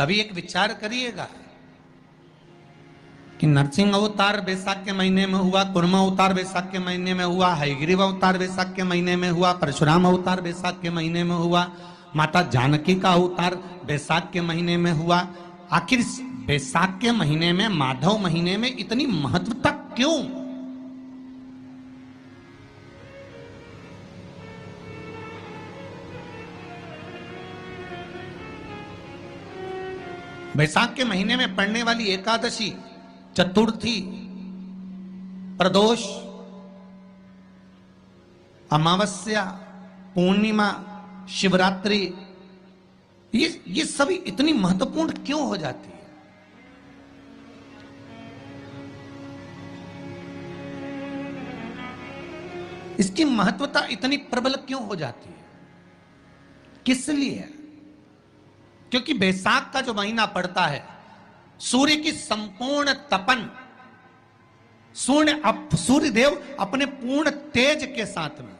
कभी एक विचार करिएगा कि नरसिंह अवतार बैसाख के महीने में हुआ, कुर्म अवतार बैसाख के महीने में हुआ, हयग्रीव अवतार बैसाख के महीने में हुआ, परशुराम अवतार बैसाख के महीने में हुआ, माता जानकी का अवतार बैसाख के महीने में हुआ। आखिर बैसाख के महीने में, माधव महीने में इतनी महत्वता क्यों? बैसाख के महीने में पड़ने वाली एकादशी, चतुर्थी, प्रदोष, अमावस्या, पूर्णिमा, शिवरात्रि, ये सभी इतनी महत्वपूर्ण क्यों हो जाती है? इसकी महत्वता इतनी प्रबल क्यों हो जाती है? किस लिए? क्योंकि बैसाख का जो महीना पड़ता है, सूर्य की संपूर्ण तपन, सूर्य देव अपने पूर्ण तेज के साथ में,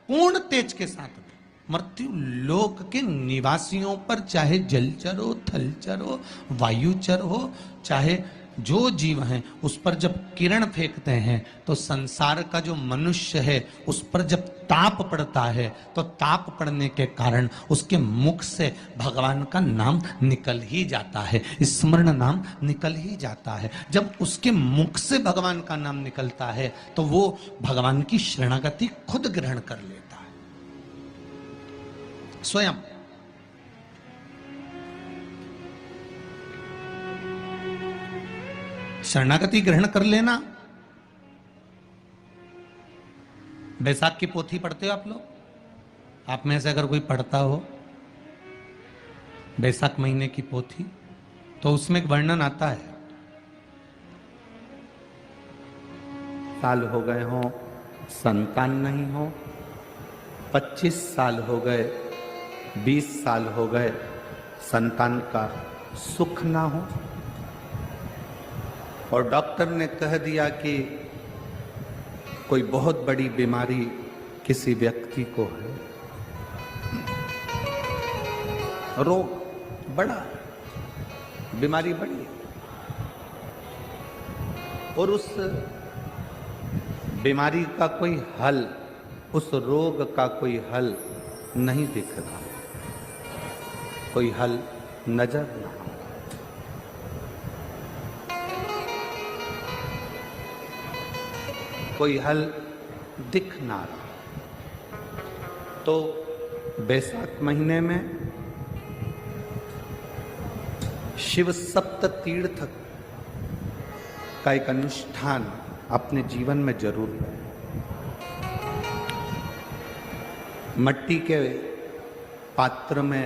पूर्ण तेज के साथ में मृत्यु लोक के निवासियों पर, चाहे जलचर हो, थलचर हो, वायुचर हो, चाहे जो जीव हैं, उस पर जब किरण फेंकते हैं तो संसार का जो मनुष्य है उस पर जब ताप पड़ता है तो ताप पड़ने के कारण उसके मुख से भगवान का नाम निकल ही जाता है, स्मरण नाम निकल ही जाता है। जब उसके मुख से भगवान का नाम निकलता है तो वो भगवान की शरणागति खुद ग्रहण कर लेता है स्वयं। शरणागति ग्रहण कर लेना। बैसाख की पोथी पढ़ते हो आप लोग? आप में से अगर कोई पढ़ता हो बैसाख महीने की पोथी, तो उसमें एक वर्णन आता है, साल हो गए हो, संतान नहीं हो, 25 साल हो गए, 20 साल हो गए, संतान का सुख ना हो, और डॉक्टर ने कह दिया कि कोई बहुत बड़ी बीमारी किसी व्यक्ति को है, रोग बड़ा, बीमारी बड़ी, और उस बीमारी का कोई हल, उस रोग का कोई हल नहीं दिख रहा, कोई हल नजर नहीं, कोई हल दिख ना रहा। तो बैसाख महीने में शिव सप्त तीर्थ का एक अनुष्ठान अपने जीवन में जरूर करें। मट्टी के पात्र में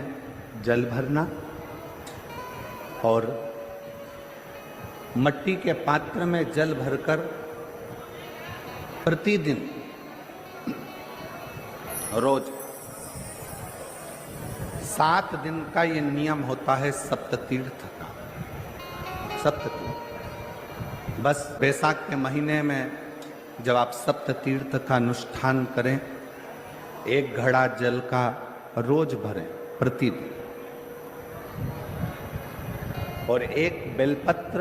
जल भरना और मट्टी के पात्र में जल भरकर प्रतिदिन रोज 7 दिन का ये नियम होता है सप्ततीर्थ का। सप्ततीर्थ, बस बैसाख के महीने में जब आप सप्ततीर्थ का अनुष्ठान करें, 1 घड़ा जल का रोज भरें प्रतिदिन, और 1 बेलपत्र,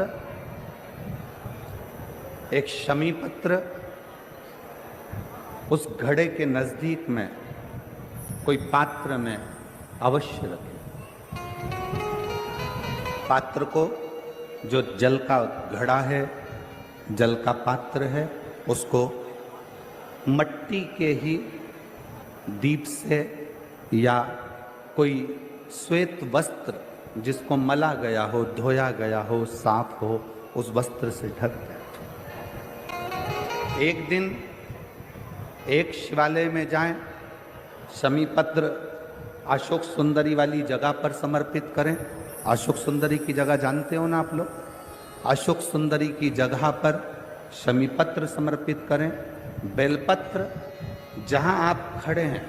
1 शमी पत्र उस घड़े के नजदीक में कोई पात्र में अवश्य रखें। पात्र को, जो जल का घड़ा है, जल का पात्र है, उसको मट्टी के ही दीप से या कोई श्वेत वस्त्र जिसको मला गया हो, धोया गया हो, साफ हो, उस वस्त्र से ढक दें। एक दिन एक शिवालय में जाएं, शमी पत्र अशोक सुंदरी वाली जगह पर समर्पित करें। अशोक सुंदरी की जगह जानते हो ना आप लोग? अशोक सुंदरी की जगह पर शमी पत्र समर्पित करें। बेलपत्र, जहां आप खड़े हैं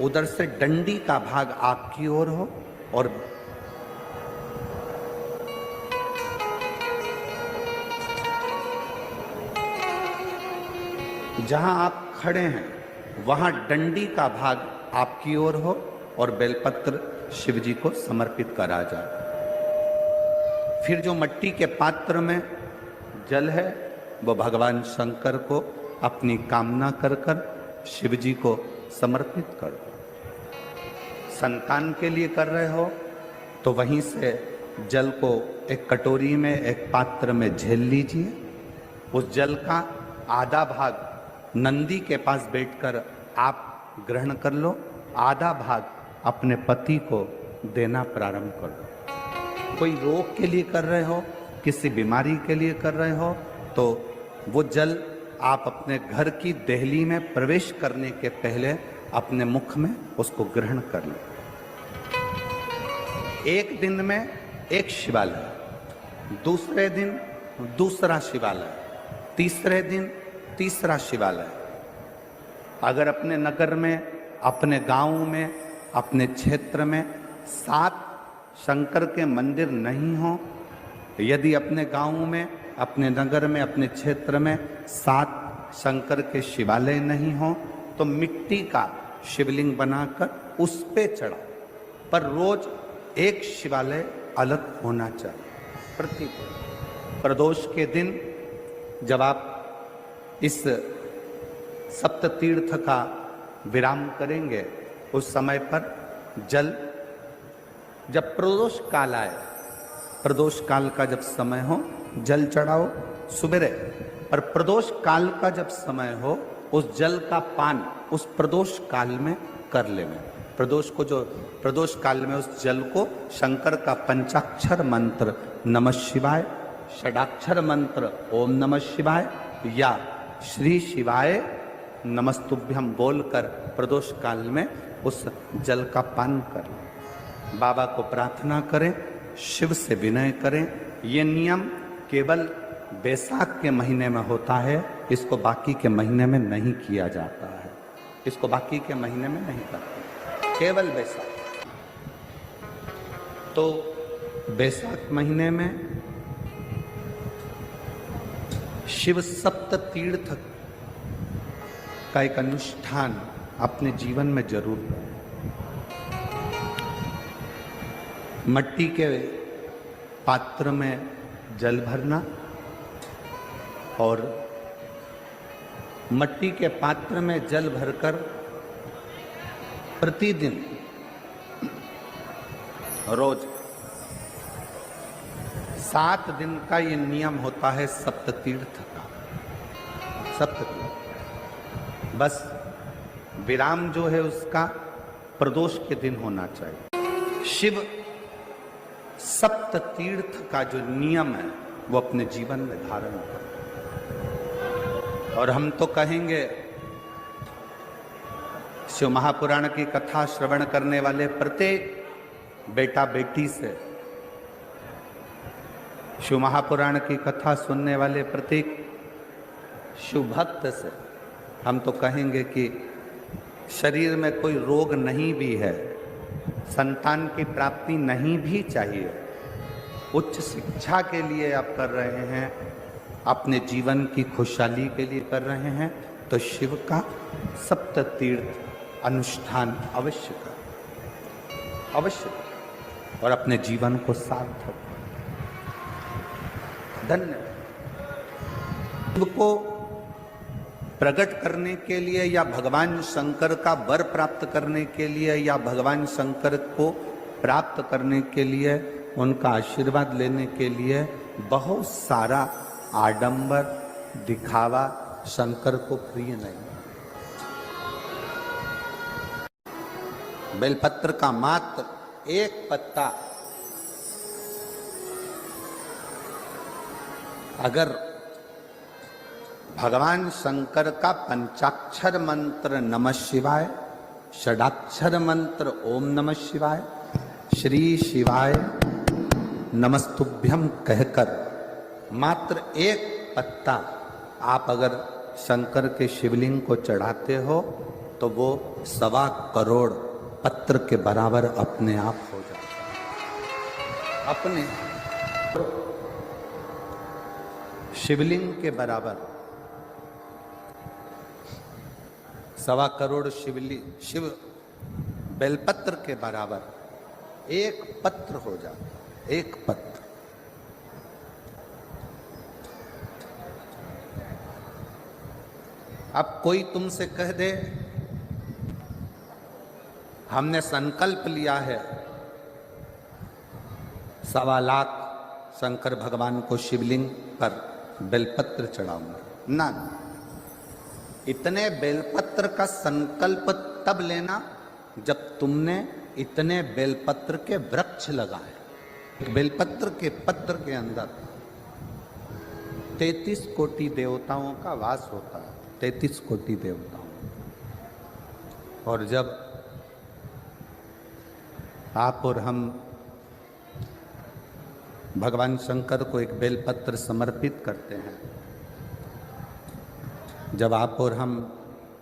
उधर से डंडी का भाग आपकी ओर हो, और जहां आप खड़े हैं वहां डंडी का भाग आपकी ओर हो और बेलपत्र शिव जी को समर्पित करा जाए। फिर जो मिट्टी के पात्र में जल है वो भगवान शंकर को अपनी कामना कर कर शिव जी को समर्पित कर दो। संतान के लिए कर रहे हो तो वहीं से जल को एक कटोरी में, एक पात्र में झेल लीजिए। उस जल का आधा भाग नंदी के पास बैठकर आप ग्रहण कर लो, आधा भाग अपने पति को देना प्रारंभ कर दो। कोई रोग के लिए कर रहे हो, किसी बीमारी के लिए कर रहे हो तो वो जल आप अपने घर की देहली में प्रवेश करने के पहले अपने मुख में उसको ग्रहण कर लो। एक दिन में एक शिवालय, दूसरे दिन दूसरा शिवालय, तीसरे दिन तीसरा शिवालय। अगर अपने नगर में, अपने गांव में, अपने क्षेत्र में 7 शंकर के मंदिर नहीं हो, यदि अपने गांव में, अपने नगर में, अपने क्षेत्र में 7 शंकर के शिवालय नहीं हो तो मिट्टी का शिवलिंग बनाकर उस पे चढ़ाओ, पर रोज एक शिवालय अलग होना चाहिए। प्रतिदिन प्रदोष के दिन जब आप इस सप्त तीर्थ का विराम करेंगे, उस समय पर जल, जब प्रदोष काल आए, प्रदोष काल का जब समय हो जल चढ़ाओ सुबेरे, और प्रदोष काल का जब समय हो उस जल का पान उस प्रदोष काल में कर लेना। प्रदोष को, जो प्रदोष काल में उस जल को शंकर का पंचाक्षर मंत्र नमः शिवाय, षडाक्षर मंत्र ओम नमः शिवाय या श्री शिवाय नमस्तुभ्यम बोलकर प्रदोष काल में उस जल का पान करें। बाबा को प्रार्थना करें, शिव से विनय करें। ये नियम केवल बैसाख के महीने में होता है, इसको बाकी के महीने में नहीं किया जाता है। इसको बाकी के महीने में नहीं करते, केवल बैसाख। तो बैसाख महीने में शिव सप्त तीर्थ का एक अनुष्ठान अपने जीवन में जरूर करें। मिट्टी के पात्र में जल भरना और मिट्टी के पात्र में जल भरकर प्रतिदिन रोज 7 दिन का ये नियम होता है सप्त तीर्थ का। सप्त तीर्थ बस विराम जो है उसका प्रदोष के दिन होना चाहिए। शिव सप्त तीर्थ का जो नियम है वो अपने जीवन में धारण करें। और हम तो कहेंगे, शिव महापुराण की कथा श्रवण करने वाले प्रत्येक बेटा बेटी से, शिव महापुराण की कथा सुनने वाले प्रत्येक शिव भक्त से हम तो कहेंगे कि शरीर में कोई रोग नहीं भी है, संतान की प्राप्ति नहीं भी चाहिए, उच्च शिक्षा के लिए आप कर रहे हैं, अपने जीवन की खुशहाली के लिए कर रहे हैं, तो शिव का सप्त तीर्थ अनुष्ठान अवश्य करें, अवश्य, और अपने जीवन को सार्थक। धन्यवाद। शिव को प्रकट करने के लिए या भगवान शंकर का वर प्राप्त करने के लिए या भगवान शंकर को प्राप्त करने के लिए, उनका आशीर्वाद लेने के लिए बहुत सारा आडंबर दिखावा शंकर को प्रिय नहीं। बेलपत्र का मात्र एक पत्ता अगर भगवान शंकर का पंचाक्षर मंत्र नमः शिवाय, षडाक्षर मंत्र ओम नमः शिवाय, श्री शिवाय नमस्तुभ्यम कहकर मात्र एक पत्ता आप अगर शंकर के शिवलिंग को चढ़ाते हो तो वो 1.25 करोड़ पत्र के बराबर अपने आप हो जाता है। अपने शिवलिंग के बराबर 1.25 करोड़ शिव बेलपत्र के बराबर एक पत्र हो जाता, एक पत्र। अब कोई तुमसे कह दे हमने संकल्प लिया है 1.25 लाख शंकर भगवान को शिवलिंग पर बेलपत्र चढ़ाऊंगा, ना, इतने बेलपत्र का संकल्प तब लेना जब तुमने इतने बेलपत्र के वृक्ष लगाए। बेलपत्र के पत्र के अंदर 33 कोटि देवताओं का वास होता है, 33 कोटि देवताओं। और जब आप और हम भगवान शंकर को एक बेलपत्र समर्पित करते हैं, जब आप और हम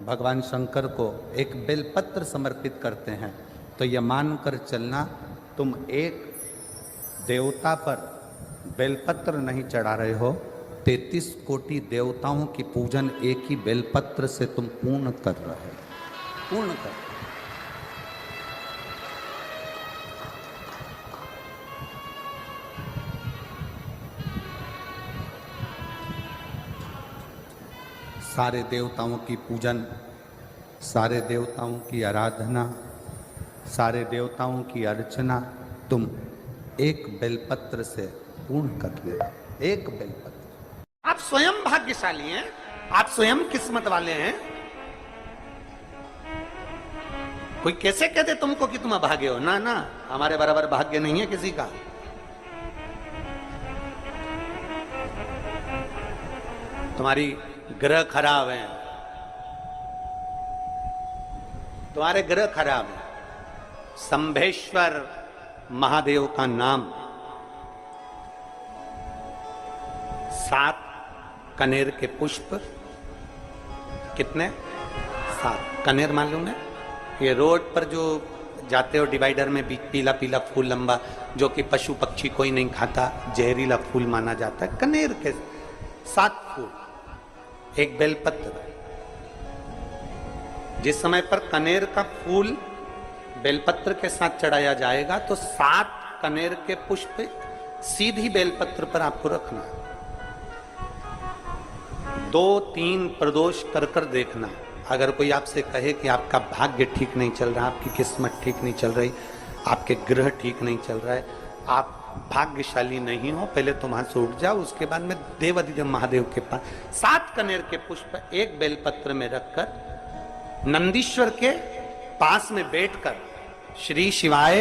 भगवान शंकर को एक बेलपत्र समर्पित करते हैं, तो यह मानकर चलना तुम एक देवता पर बेलपत्र नहीं चढ़ा रहे हो, 33 कोटि देवताओं की पूजन एक ही बेलपत्र से तुम पूर्ण कर रहे हो, पूर्ण कर। सारे देवताओं की पूजन, सारे देवताओं की आराधना, सारे देवताओं की अर्चना तुम एक बेलपत्र से पूर्ण कर ले, एक बेलपत्र। आप स्वयं भाग्यशाली हैं, आप स्वयं किस्मत वाले हैं। कोई कैसे कहते तुमको कि तुम अभागे हो? ना ना, हमारे बराबर भाग्य नहीं है किसी का। तुम्हारी ग्रह खराब है, तुम्हारे ग्रह खराब है। संभेश्वर महादेव का नाम 7 कनेर के पुष्प, कितने? 7 कनेर मालूम है? ये रोड पर जो जाते हो डिवाइडर में पीला पीला फूल लंबा, जो कि पशु पक्षी कोई नहीं खाता, जहरीला फूल माना जाता है। कनेर के 7 फूल, एक बेलपत्र। जिस समय पर कनेर का फूल बेलपत्र के साथ चढ़ाया जाएगा तो 7 कनेर के पुष्प सीधी बेलपत्र पर आपको रखना। 2-3 प्रदोष कर कर देखना। अगर कोई आपसे कहे कि आपका भाग्य ठीक नहीं चल रहा, आपकी किस्मत ठीक नहीं चल रही, आपके ग्रह ठीक नहीं चल रहा है, आप भाग्यशाली नहीं हो, पहले तुम वहां से उठ जाओ, उसके बाद में देवाधिदेव महादेव के पास 7 कनेर के पुष्प एक बेलपत्र में रखकर नंदीश्वर के पास में बैठकर श्री शिवाय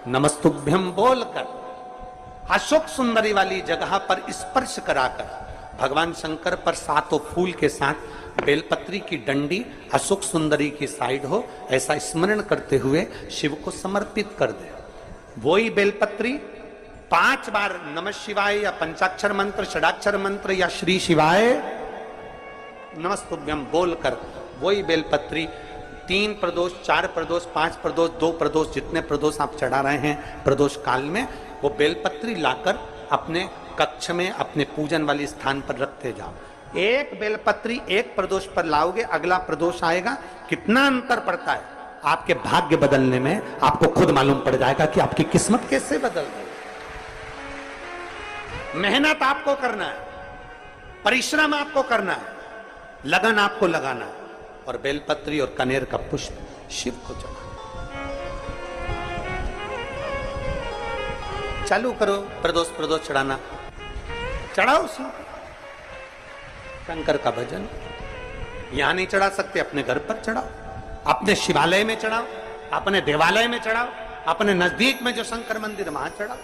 नमस्तुभ्यम बोलकर अशोक सुंदरी वाली जगह पर स्पर्श कराकर भगवान शंकर पर 7 फूल के साथ बेलपत्री की डंडी अशोक सुंदरी की साइड हो, ऐसा स्मरण करते हुए शिव को समर्पित कर दे। वही बेलपत्री 5 बार नमः शिवाय या पंचाक्षर मंत्र, षडाक्षर मंत्र या श्री शिवाय नमस्तुभ्यम बोलकर वही बेलपत्री 3 प्रदोष, 4 प्रदोष, 5 प्रदोष, 2 प्रदोष, जितने प्रदोष आप चढ़ा रहे हैं प्रदोष काल में, वो बेलपत्री लाकर अपने कक्ष में अपने पूजन वाले स्थान पर रखते जाओ। एक बेलपत्री एक प्रदोष पर लाओगे, अगला प्रदोष आएगा, कितना अंतर पड़ता है आपके भाग्य बदलने में, आपको खुद मालूम पड़ जाएगा कि आपकी किस्मत कैसे बदल गई। मेहनत आपको करना है, परिश्रम आपको करना है, लगन आपको लगाना है, और बेलपत्री और कनेर का पुष्प शिव को चढ़ाना। चालू करो प्रदोष चढ़ाना, चढ़ाओ शंकर का भजन। यहां नहीं चढ़ा सकते, अपने घर पर चढ़ाओ, अपने शिवालय में चढ़ाओ, अपने देवालय में चढ़ाओ, अपने नजदीक में जो शंकर मंदिर वहां चढ़ाओ,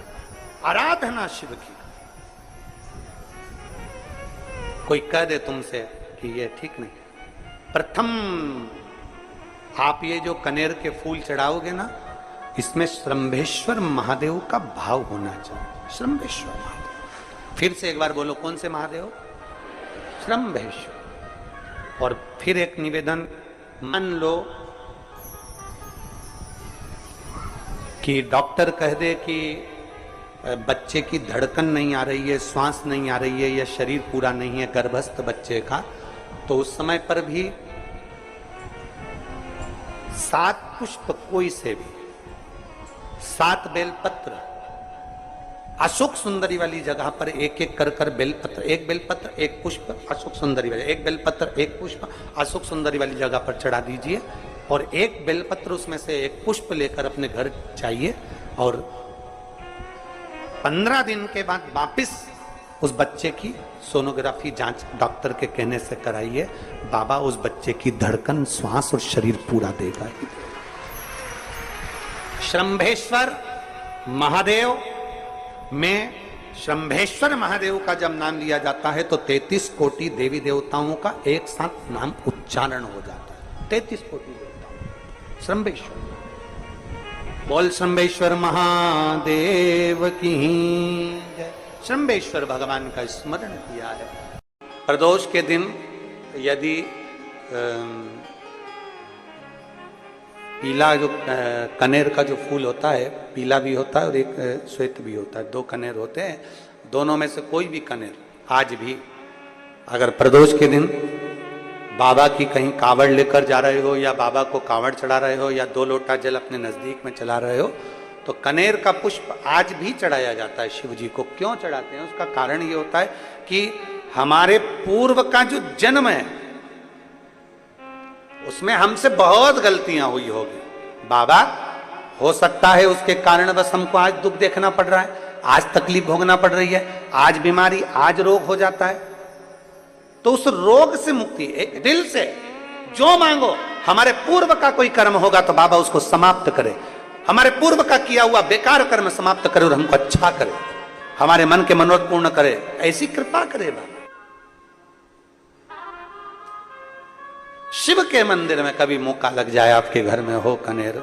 आराधना शिव की। कोई कह दे तुमसे कि ये ठीक नहीं, प्रथम आप ये जो कनेर के फूल चढ़ाओगे ना, इसमें श्रंभेश्वर महादेव का भाव होना चाहिए। श्रंभेश्वर महादेव, फिर से एक बार बोलो, कौन से महादेव? श्रंभेश्वर। और फिर एक निवेदन, मान लो कि डॉक्टर कह दे कि बच्चे की धड़कन नहीं आ रही है, श्वास नहीं आ रही है, या शरीर पूरा नहीं है गर्भस्थ बच्चे का, तो उस समय पर भी 7 पुष्प कोई से भी, 7 बेलपत्र अशोक सुंदरी वाली जगह पर एक एक कर बेलपत्र, एक बेलपत्र एक पुष्प अशोक सुंदरी वाली, एक बेलपत्र एक पुष्प अशोक सुंदरी वाली जगह पर चढ़ा दीजिए और एक बेलपत्र उसमें से एक पुष्प लेकर अपने घर जाइए और 15 दिन के बाद वापिस उस बच्चे की सोनोग्राफी जांच डॉक्टर के कहने से कराइए। बाबा उस बच्चे की धड़कन, श्वास और शरीर पूरा देगा। श्रंभेश्वर महादेव में श्रंभेश्वर महादेव का जब नाम लिया जाता है तो 33 कोटि देवी देवताओं का एक साथ नाम उच्चारण हो जाता है। 33 कोटि देवताओं श्रंभेश्वर। बोल श्रंभेश्वर महादेव की जय। श्रंभेश्वर भगवान का स्मरण किया है। प्रदोष के दिन यदि पीला जो कनेर का जो फूल होता है, पीला भी होता है और एक श्वेत भी होता है, 2 कनेर होते हैं। दोनों में से कोई भी कनेर आज भी अगर प्रदोष के दिन बाबा की कहीं कावड़ लेकर जा रहे हो या बाबा को कावड़ चढ़ा रहे हो या 2 लोटा जल अपने नजदीक में चला रहे हो तो कनेर का पुष्प आज भी चढ़ाया जाता है शिव जी को। क्यों चढ़ाते हैं? उसका कारण ये होता है कि हमारे पूर्व का जो जन्म है उसमें हमसे बहुत गलतियां हुई होगी। बाबा हो सकता है उसके कारण बस हमको आज दुख देखना पड़ रहा है, आज तकलीफ भोगना पड़ रही है, आज बीमारी, आज रोग हो जाता है। तो उस रोग से मुक्ति दिल से जो मांगो, हमारे पूर्व का कोई कर्म होगा तो बाबा उसको समाप्त करे, हमारे पूर्व का किया हुआ बेकार कर्म समाप्त करे और हमको अच्छा करे, हमारे मन के मनोरथ पूर्ण करे, ऐसी कृपा करे बाबा। शिव के मंदिर में कभी मौका लग जाए, आपके घर में हो कनेर,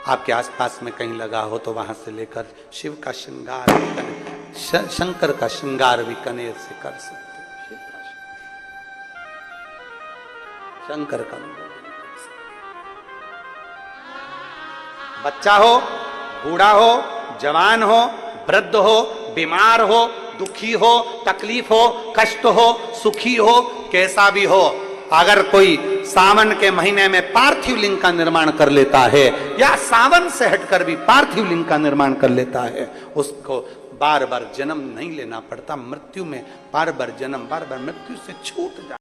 आपके आसपास में कहीं लगा हो तो वहां से लेकर शिव का श्रृंगार, शंकर का श्रृंगार भी कनेर से कर सकते। शंकर का बच्चा हो, बूढ़ा हो, जवान हो, वृद्ध हो, बीमार हो, दुखी हो, तकलीफ हो, कष्ट हो, सुखी हो, कैसा भी हो, अगर कोई सावन के महीने में पार्थिव लिंग का निर्माण कर लेता है या सावन से हटकर भी पार्थिव लिंग का निर्माण कर लेता है, उसको बार बार जन्म नहीं लेना पड़ता। मृत्यु में बार बार जन्म, बार बार मृत्यु से छूट जाता।